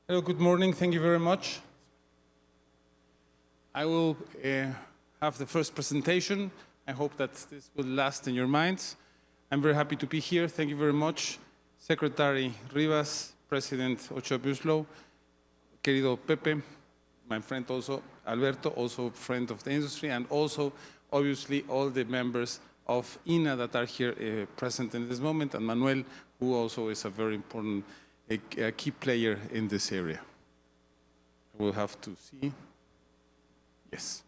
Hello, good morning. Thank you very much. I will have the first presentation. I hope that this will last in your minds. I'm very happy to be here. Thank you very much. Secretary Rivas, President Ochoa Buslow, querido Pepe, my friend also, Alberto, also friend of the industry, and also, obviously, all the members of INA that are here present in this moment, and Manuel, who also is a very important a key player in this area. We'll have to see. Yes.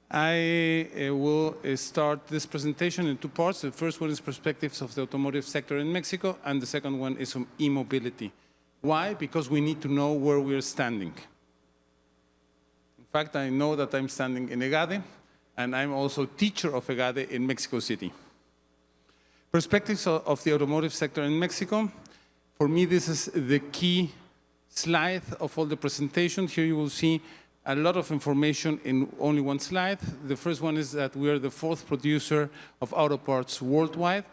I will start this presentation in two parts. The first one is perspectives of the automotive sector in Mexico, and the second one is on e-mobility. Why? Because we need to know where we're standing. In fact, I know that I'm standing in EGADE, and I'm also teacher of EGADE in Mexico City. Perspectives of the automotive sector in Mexico. For me, this is the key slide of all the presentation. Here you will see a lot of information in only one slide. The first one is that we are the fourth producer of auto parts worldwide.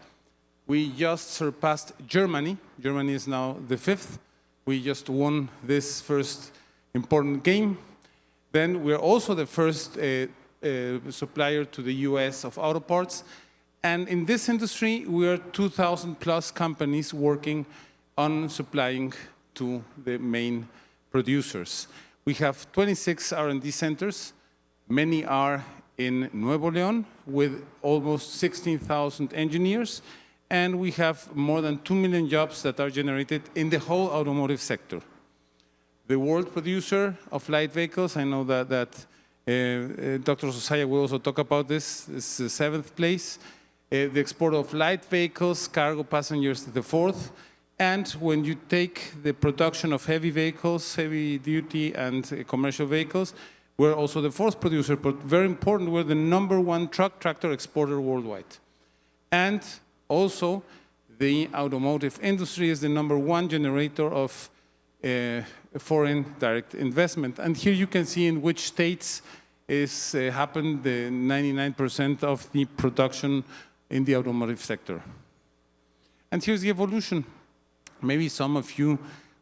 We just surpassed Germany. Germany is now the fifth. We just won this first important game. Then we're also the first supplier to the US of auto parts. And in this industry, we are 2,000 plus companies working on supplying to the main producers. We have 26 R&D centers. Many are in Nuevo León with almost 16,000 engineers. And we have more than 2 million jobs that are generated in the whole automotive sector. The world producer of light vehicles, I know that Dr. Sosaya will also talk about this. It's the seventh place. The export of light vehicles, cargo passengers, the fourth. And when you take the production of heavy vehicles, heavy duty and commercial vehicles, we're also the fourth producer, but very important, we're the #1 tractor exporter worldwide. And also, the automotive industry is the #1 generator of foreign direct investment. And here you can see in which states is happened the 99% of the production in the automotive sector. And here's the evolution. Maybe some of you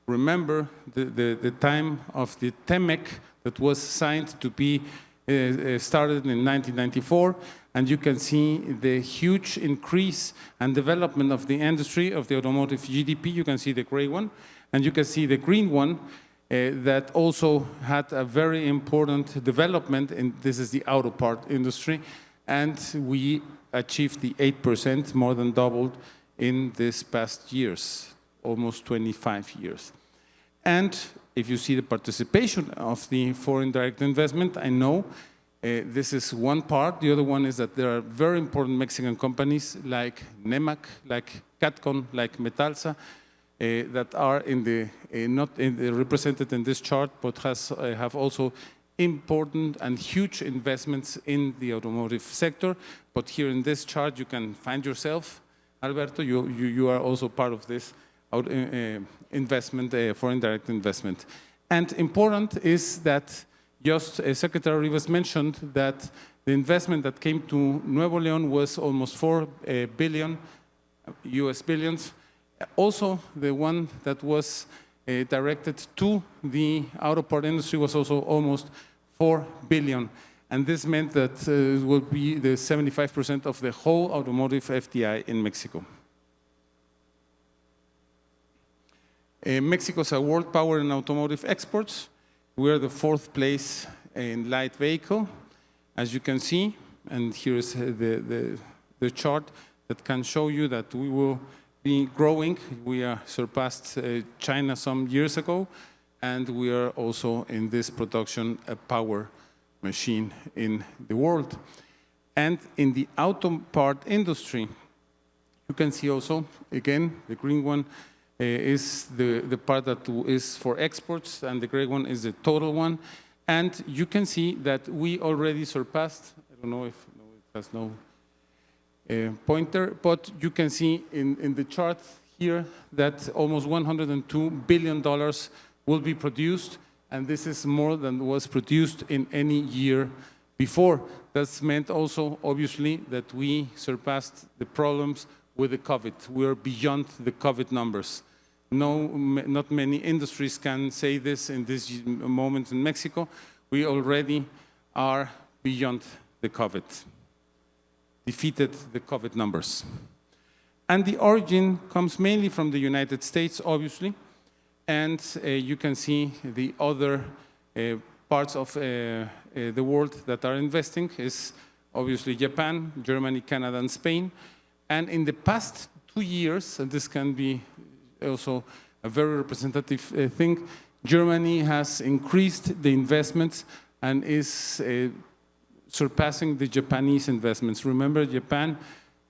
remember the time of the TEMEC that was signed to be started in 1994, and you can see the huge increase and development of the industry of the automotive GDP. You can see the gray one, and you can see the green one that also had a very important development, and this is the auto part industry, and we achieved the 8%, more than doubled in these past years. Almost 25 years. And if you see the participation of the foreign direct investment, I know this is one part. The other one is that there are very important Mexican companies like Nemac, like Catcon, like Metalsa, that are in the, represented in this chart, but have also important and huge investments in the automotive sector. But here in this chart, you can find yourself. Alberto, you are also part of this investment, foreign direct investment. And important is that just Secretary Rivas mentioned that the investment that came to Nuevo León was almost 4 billion US billions. Also, the one that was directed to the auto part industry was also almost 4 billion. And this meant that it will be the 75% of the whole automotive FDI in Mexico. Mexico is a world power in automotive exports. We are the fourth place in light vehicle, as you can see. And here is the chart that can show you that we will be growing. We surpassed China some years ago, and we are also in this production a power machine in the world. And in the auto part industry, you can see also, again, the green one, is the part that is for exports, and the gray one is the total one. And you can see that we already surpassed, I don't know if it has no pointer, but you can see in the chart here that almost $102 billion will be produced, and this is more than was produced in any year before. That's meant also, obviously, that we surpassed the problems with the COVID. We're beyond the COVID numbers. not many industries can say this in this moment in Mexico. We already are beyond the COVID, defeated the COVID numbers. And the origin comes mainly from the United States, obviously, and you can see the other parts of the world that are investing is obviously Japan, Germany, Canada, and Spain. And in the past 2 years, and this can be also a very representative thing, Germany has increased the investments and is surpassing the Japanese investments. Remember, Japan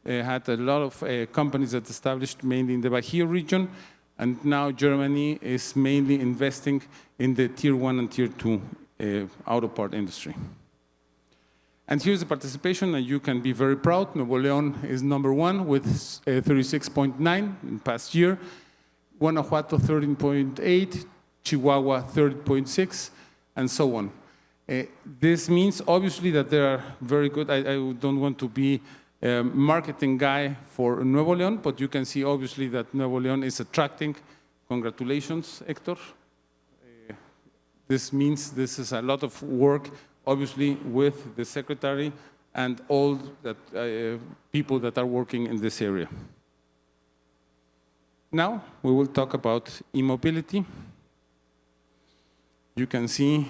had a lot of companies that established mainly in the Bahia region, and now Germany is mainly investing in the Tier 1 and Tier 2 auto part industry. And here's the participation, and you can be very proud. Nuevo León is #1 with 36.9 in past year, Guanajuato 13.8, Chihuahua 30.6, and so on. This means obviously that they are very good. I don't want to be a marketing guy for Nuevo León, but you can see obviously that Nuevo León is attracting. Congratulations, Hector. This means this is a lot of work, obviously, with the secretary and all that people that are working in this area. Now we will talk about e-mobility. You can see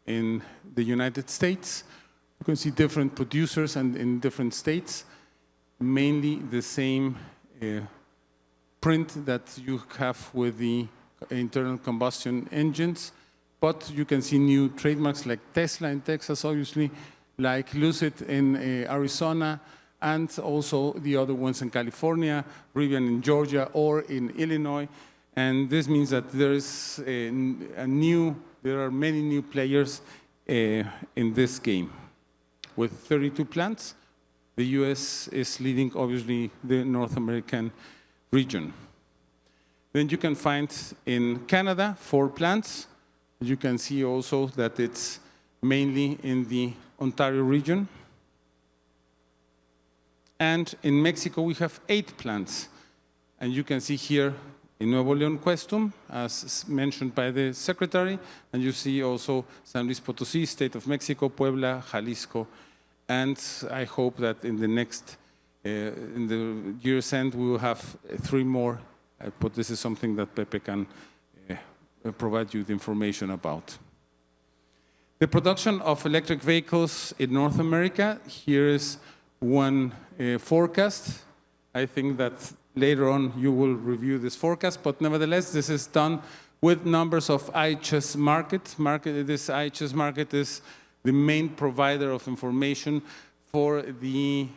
in the United States, you can see different producers and in different states, mainly the same print that you have with the internal combustion engines. But you can see new trademarks like Tesla in Texas, obviously, like Lucid in Arizona, and also the other ones in California, Rivian in Georgia, or in Illinois. And this means that there is there are many new players in this game. With 32 plants, the US is leading, obviously, the North American region. Then you can find in Canada 4 plants. You can see also that it's mainly in the Ontario region. And in Mexico, we have 8 plants. And you can see here in Nuevo León, Questum, as mentioned by the secretary. And you see also San Luis Potosí, State of Mexico, Puebla, Jalisco. And I hope that in the next, in the year's end, we will have 3 more. But this is something that Pepe can provide you the information about. The production of electric vehicles in North America, here is one forecast. I think that later on you will review this forecast, but nevertheless, this is done with numbers of IHS Markit. This IHS Markit is the main provider of information for the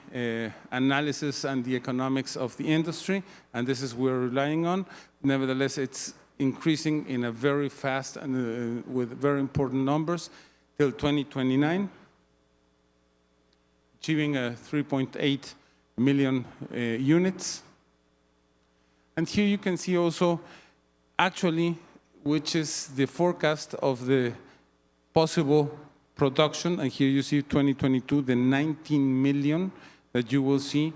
analysis and the economics of the industry, and this is what we're relying on. Nevertheless, it's increasing in a very fast and with very important numbers till 2029, achieving 3.8 million units. And here you can see also, actually, which is the forecast of the possible production. And here you see 2022, the 19 million that you will see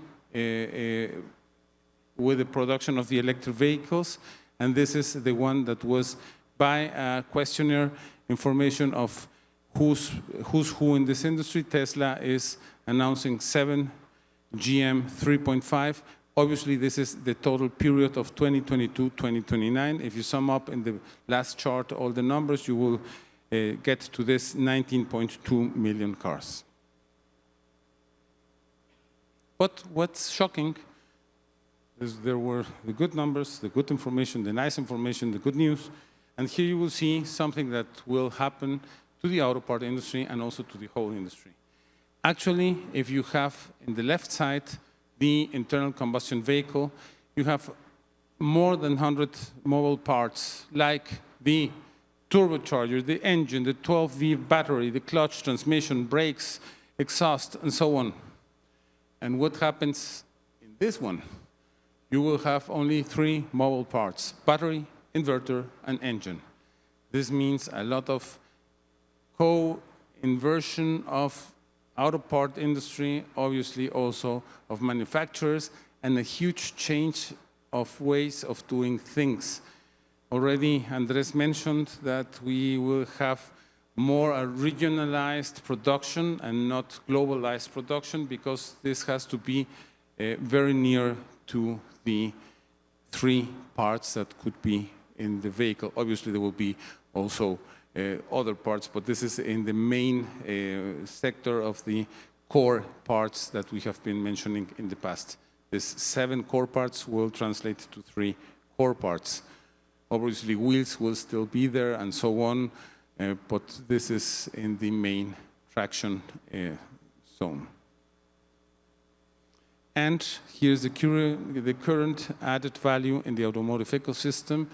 with the production of the electric vehicles. And this is the one that was by a questionnaire information of who's who in this industry. Tesla is announcing 7, GM 3.5. Obviously, this is the total period of 2022-2029. If you sum up in the last chart all the numbers, you will get to this 19.2 million cars. But what's shocking is there were the good numbers, the good information, the nice information, the good news. And here you will see something that will happen to the auto part industry and also to the whole industry. Actually, if you have in the left side the internal combustion vehicle, you have more than 100 mobile parts like the turbocharger, the engine, the 12V battery, the clutch, transmission, brakes, exhaust, and so on. And what happens in this one? You will have only 3 mobile parts: battery, inverter, and engine. This means a lot of co-inversion of auto part industry, obviously also of manufacturers, and a huge change of ways of doing things. Already Andres mentioned that we will have more a regionalized production and not globalized production, because this has to be very near to the three parts that could be in the vehicle. Obviously, there will be also other parts, but this is in the main sector of the core parts that we have been mentioning in the past. These 7 core parts will translate to 3 core parts. Obviously, wheels will still be there and so on, but this is in the main traction zone. And here's the current added value in the automotive ecosystem.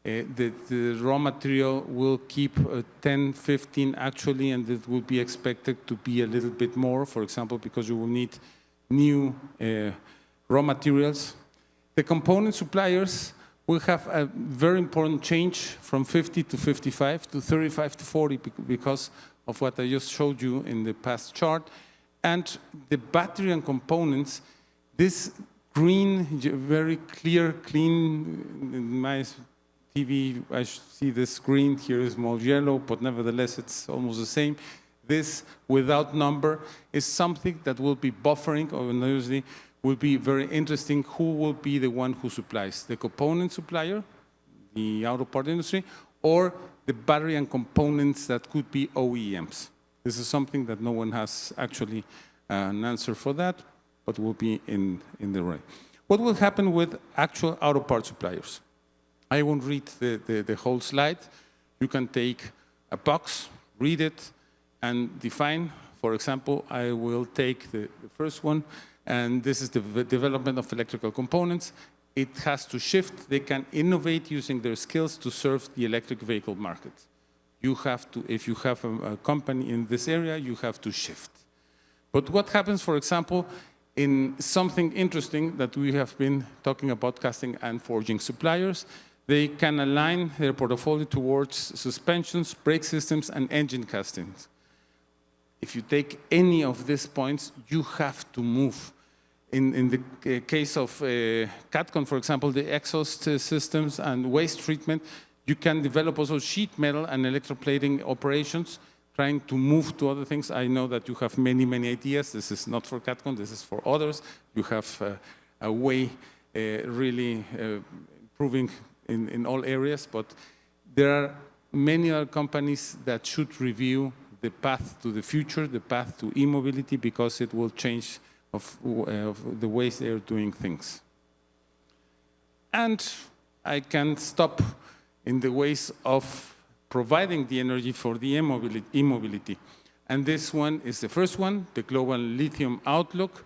The raw material will keep 10, 15 actually, and it will be expected to be a little bit more, for example, because you will need new raw materials. The component suppliers will have a very important change from 50 to 55 to 35 to 40 because of what I just showed you in the past chart. And the battery and components, this green, very clear, clean, in my TV, I see this green, here is more yellow, but nevertheless it's almost the same. This without number is something that will be buffering, or usually will be very interesting. Who will be the one who supplies? The component supplier, the Autoparts Industry, or the battery and components that could be OEMs? This is something that no one has actually an answer for that, but will be in the right. What will happen with actual auto parts suppliers? I won't read the whole slide. You can take a box, read it, and define. For example, I will take the first one, and this is the development of electrical components. It has to shift. They can innovate using their skills to serve the electric vehicle market. You have to, if you have a company in this area, you have to shift. But what happens, for example, in something interesting that we have been talking about, casting and forging suppliers, they can align their portfolio towards suspensions, brake systems, and engine castings. If you take any of these points, you have to move. In the case of CATCON, for example, the exhaust systems and waste treatment, you can develop also sheet metal and electroplating operations, trying to move to other things. I know that you have many, many ideas. This is not for CATCON, this is for others. You have a way really improving in all areas, but there are many other companies that should review the path to the future, the path to e-mobility, because it will change of the ways they are doing things. And I can stop in the ways of providing the energy for the e-mobility. And this one is the first one, the global Lithium Outlook.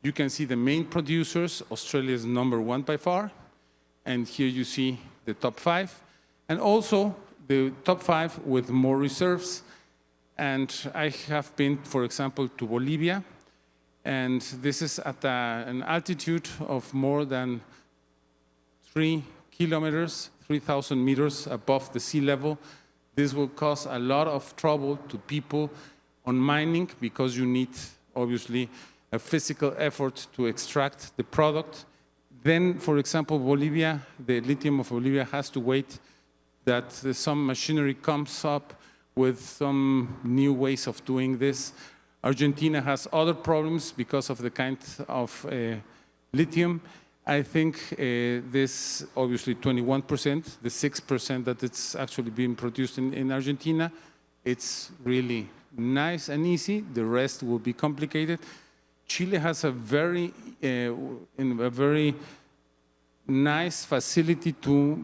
You can see the main producers. Australia is #1 by far. And here you see the top 5. And also the top 5 with more reserves. And I have been, for example, to Bolivia. And this is at an altitude of more than 3 kilometers, 3,000 meters above the sea level. This will cause a lot of trouble to people on mining, because you need, obviously, a physical effort to extract the product. Then, for example, Bolivia, the lithium of Bolivia has to wait that some machinery comes up with some new ways of doing this. Argentina has other problems because of the kind of lithium. I think this, obviously 21%, the 6% that it's actually being produced in Argentina, it's really nice and easy. The rest will be complicated. Chile has a very nice facility to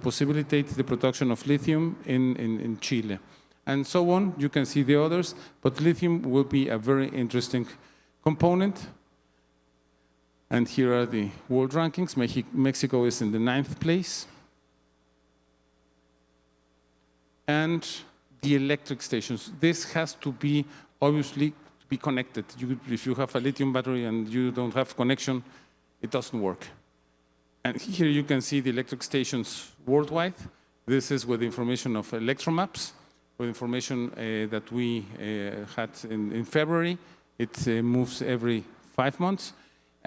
possibilitate the production of lithium in Chile. And so on, you can see the others, but lithium will be a very interesting component. And here are the world rankings. Mexico is in the 9th place. And the electric stations. This has to be, obviously, to be connected. If you have a lithium battery and you don't have connection, it doesn't work. And here you can see the electric stations worldwide. This is with information of electromaps, with information that we had in February. It moves every 5 months.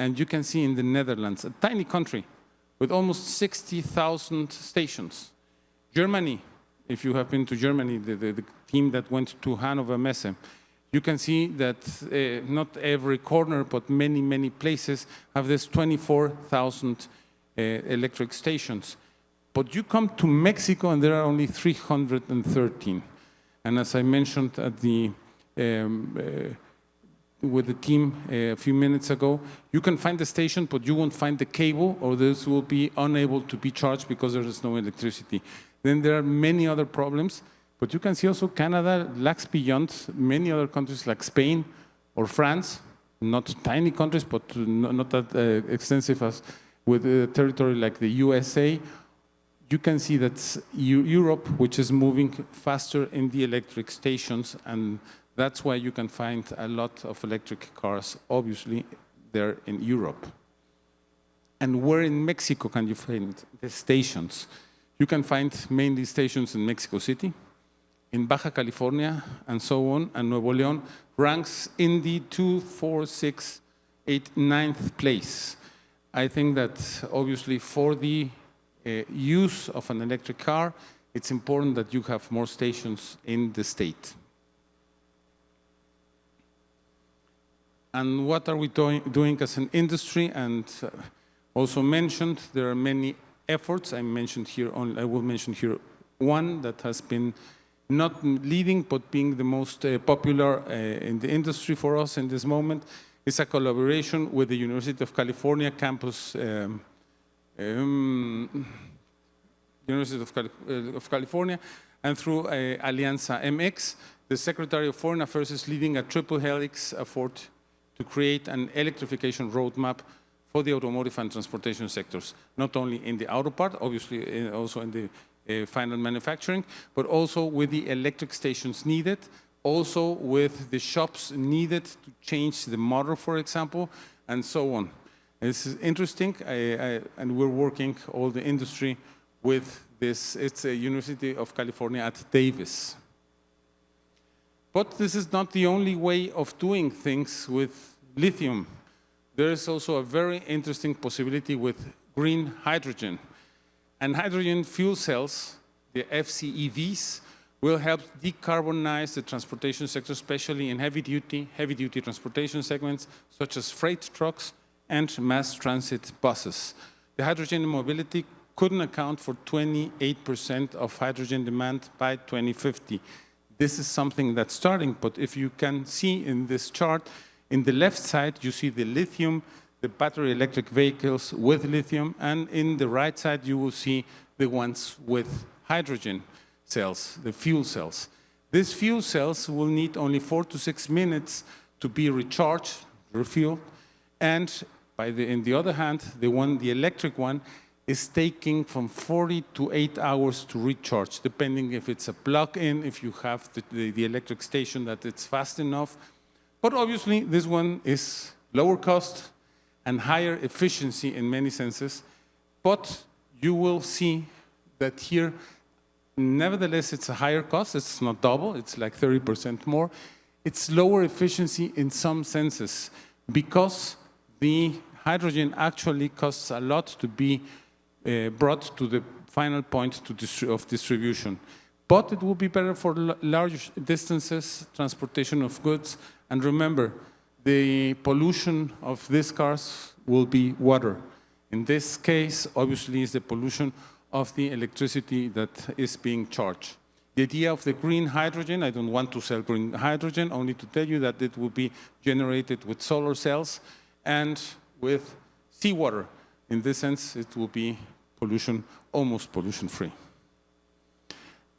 And you can see in the Netherlands, a tiny country with almost 60,000 stations. Germany, if you have been to Germany, the team that went to Hannover Messe, you can see that not every corner, but many, many places have this 24,000 electric stations. But you come to Mexico and there are only 313. And as I mentioned at the, with the team a few minutes ago, you can find the station, but you won't find the cable, or this will be unable to be charged because there is no electricity. Then there are many other problems. But you can see also Canada lags behind many other countries like Spain or France, not tiny countries, but not that extensive as with a territory like the USA. You can see that Europe, which is moving faster in the electric stations, and that's why you can find a lot of electric cars, obviously, there in Europe. And where in Mexico can you find the stations? You can find mainly stations in Mexico City, in Baja California, and so on, and Nuevo León ranks in the 2, 4, 6, 8, 9th place. I think that obviously for the use of an electric car, it's important that you have more stations in the state. And what are we doing as an industry? And also mentioned, there are many efforts. I will mention here one that has been not leading, but being the most popular in the industry for us in this moment, is a collaboration with the University of California campus, University of California, and through Alianza MX, the Secretary of Foreign Affairs is leading a triple helix effort to create an electrification roadmap for the automotive and transportation sectors, not only in the auto part, obviously also in the final manufacturing, but also with the electric stations needed, also with the shops needed to change the motor, for example, and so on. This is interesting, and we're working all the industry with this. It's a University of California at Davis. But this is not the only way of doing things with lithium. There is also a very interesting possibility with green hydrogen. And hydrogen fuel cells, the FCEVs, will help decarbonize the transportation sector, especially in heavy-duty transportation segments, such as freight trucks and mass transit buses. The hydrogen mobility couldn't account for 28% of hydrogen demand by 2050. This is something that's starting, but if you can see in this chart, in the left side, you see the lithium, the battery electric vehicles with lithium, and in the right side, you will see the ones with hydrogen cells, the fuel cells. These fuel cells will need only 4 to 6 minutes to be recharged, refueled, and in the other hand, the electric one is taking from 40 to 8 hours to recharge, depending if it's a plug-in, if you have the electric station that it's fast enough. But obviously, this one is lower cost and higher efficiency in many senses. But you will see that here, nevertheless, it's a higher cost. It's not double. It's like 30% more. It's lower efficiency in some senses because the hydrogen actually costs a lot to be brought to the final point of distribution. But it will be better for large distances, transportation of goods. And remember, the pollution of these cars will be water. In this case, obviously, is the pollution of the electricity that is being charged. The idea of the green hydrogen, I don't want to sell green hydrogen, only to tell you that it will be generated with solar cells and with seawater. In this sense, it will be almost pollution-free.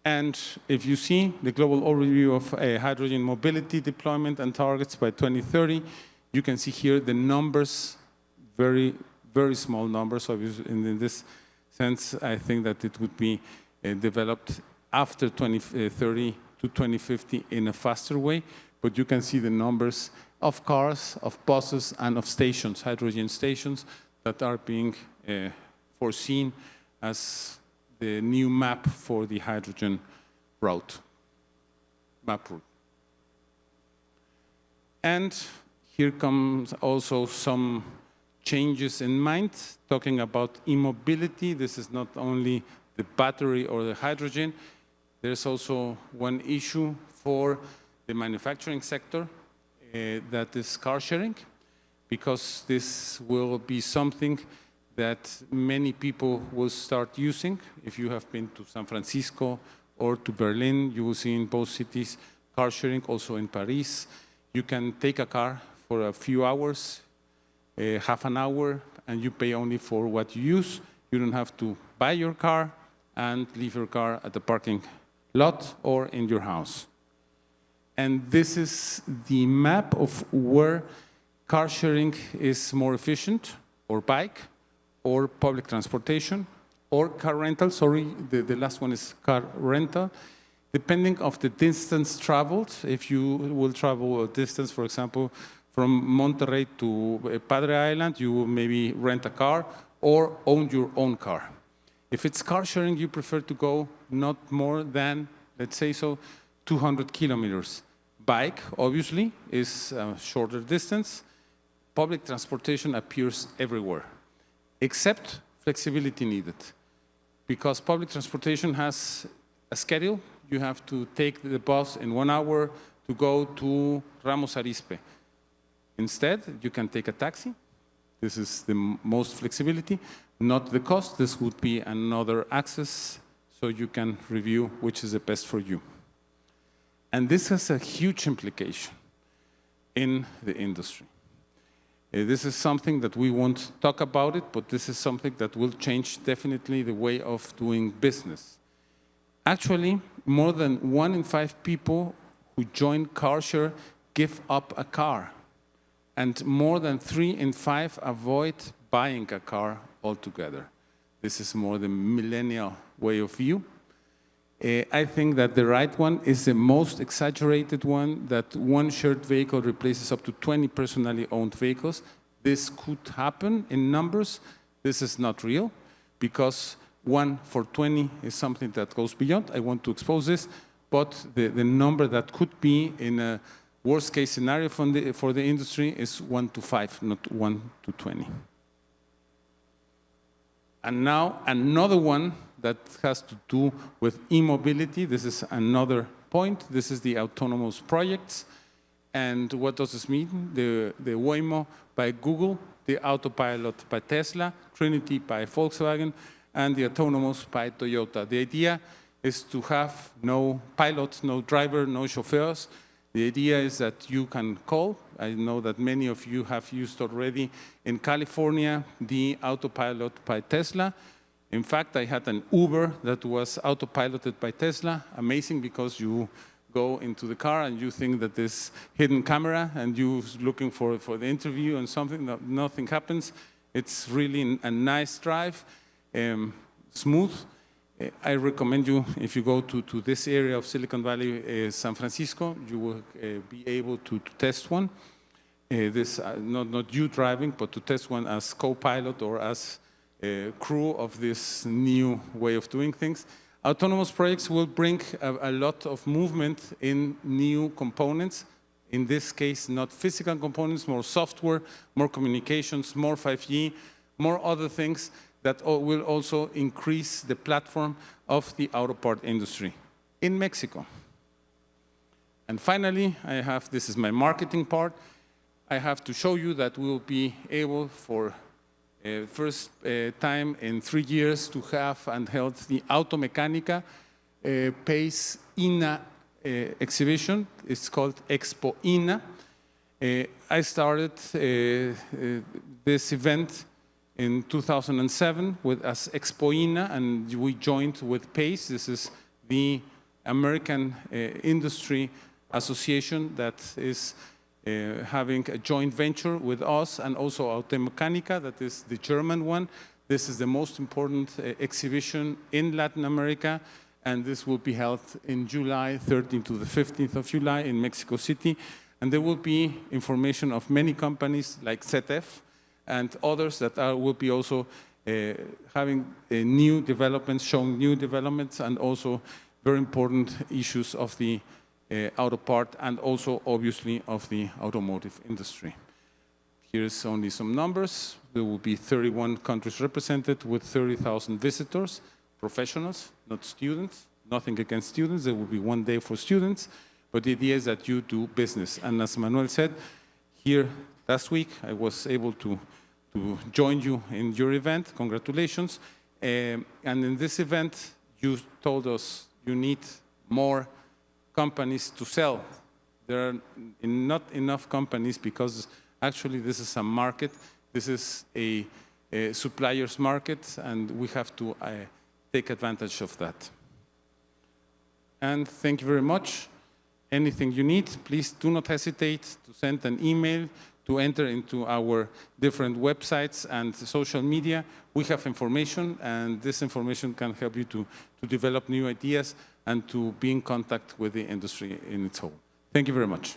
And if you see the global overview of hydrogen mobility deployment and targets by 2030, you can see here the numbers, very, very small numbers. So in this sense, I think that it would be developed after 2030 to 2050 in a faster way. But you can see the numbers of cars, of buses, and of stations, hydrogen stations, that are being foreseen as the new map for the hydrogen map route. And here comes also some changes in mind, talking about e-mobility. This is not only the battery or the hydrogen. There's also one issue for the manufacturing sector, that is car sharing, because this will be something that many people will start using. If you have been to San Francisco or to Berlin, you will see in both cities car sharing, also in Paris. You can take a car for a few hours, half an hour, and you pay only for what you use. You don't have to buy your car and leave your car at the parking lot or in your house. And this is the map of where car sharing is more efficient, or bike, or public transportation, or car rental. Sorry, the last one is car rental. Depending on the distance traveled, if you will travel a distance, for example, from Monterrey to Padre Island, you will maybe rent a car or own your own car. If it's car sharing, you prefer to go not more than, let's say so, 200 kilometers. Bike, obviously, is a shorter distance. Public transportation appears everywhere, except flexibility needed. Because public transportation has a schedule. You have to take the bus in 1 hour to go to Ramos Arizpe. Instead, you can take a taxi. This is the most flexibility, not the cost. This would be another access, so you can review which is the best for you. And this has a huge implication in the industry. This is something that we won't talk about it, but this is something that will change definitely the way of doing business. Actually, more than 1 in 5 people who join CarShare give up a car. And more than 3 in 5 avoid buying a car altogether. This is more the millennial way of view. I think that the right one is the most exaggerated one, that one shared vehicle replaces up to 20 personally owned vehicles. This could happen in numbers. This is not real, because 1 for 20 is something that goes beyond. I want to expose this, but the number that could be in a worst case scenario for the industry is 1 to 5, not 1 to 20. And now another one that has to do with e-mobility. This is another point. This is the autonomous projects. And what does this mean? The Waymo by Google, the Autopilot by Tesla, Trinity by Volkswagen, and the autonomous by Toyota. The idea is to have no pilot, no driver, no chauffeurs. The idea is that you can call. I know that many of you have used already in California the Autopilot by Tesla. In fact, I had an Uber that was autopiloted by Tesla. Amazing, because you go into the car and you think that there's hidden camera and you're looking for the interview and something, nothing happens. It's really a nice drive, smooth. I recommend you, if you go to this area of Silicon Valley, San Francisco, you will be able to test one. This not you driving, but to test one as co-pilot or as crew of this new way of doing things. Autonomous projects will bring a lot of movement in new components. In this case, not physical components, more software, more communications, more 5G, more other things that will also increase the platform of the auto part industry in Mexico. And finally, this is my marketing part. I have to show you that we will be able for first time in 3 years to have and held the Automecanica PACE INA exhibition. It's called Expo INA. I started this event in 2007 as Expo INA, and we joined with PACE. This is the American Industry Association that is having a joint venture with us, and also Automecanica, that is the German one. This is the most important exhibition in Latin America, and this will be held in July 13th to the 15th of July in Mexico City. And there will be information of many companies like ZF and others that will be also having new developments, showing new developments, and also very important issues of the auto part, and also obviously of the automotive industry. Here's only some numbers. There will be 31 countries represented with 30,000 visitors, professionals, not students. Nothing against students. There will be one day for students. But the idea is that you do business. And as Manuel said, here last week, I was able to join you in your event. Congratulations. And in this event, you told us you need more companies to sell. There are not enough companies because actually this is a market. This is a supplier's market, and we have to take advantage of that. And thank you very much. Anything you need, please do not hesitate to send an email, to enter into our different websites and social media. We have information, and this information can help you to develop new ideas and to be in contact with the industry in its whole. Thank you very much.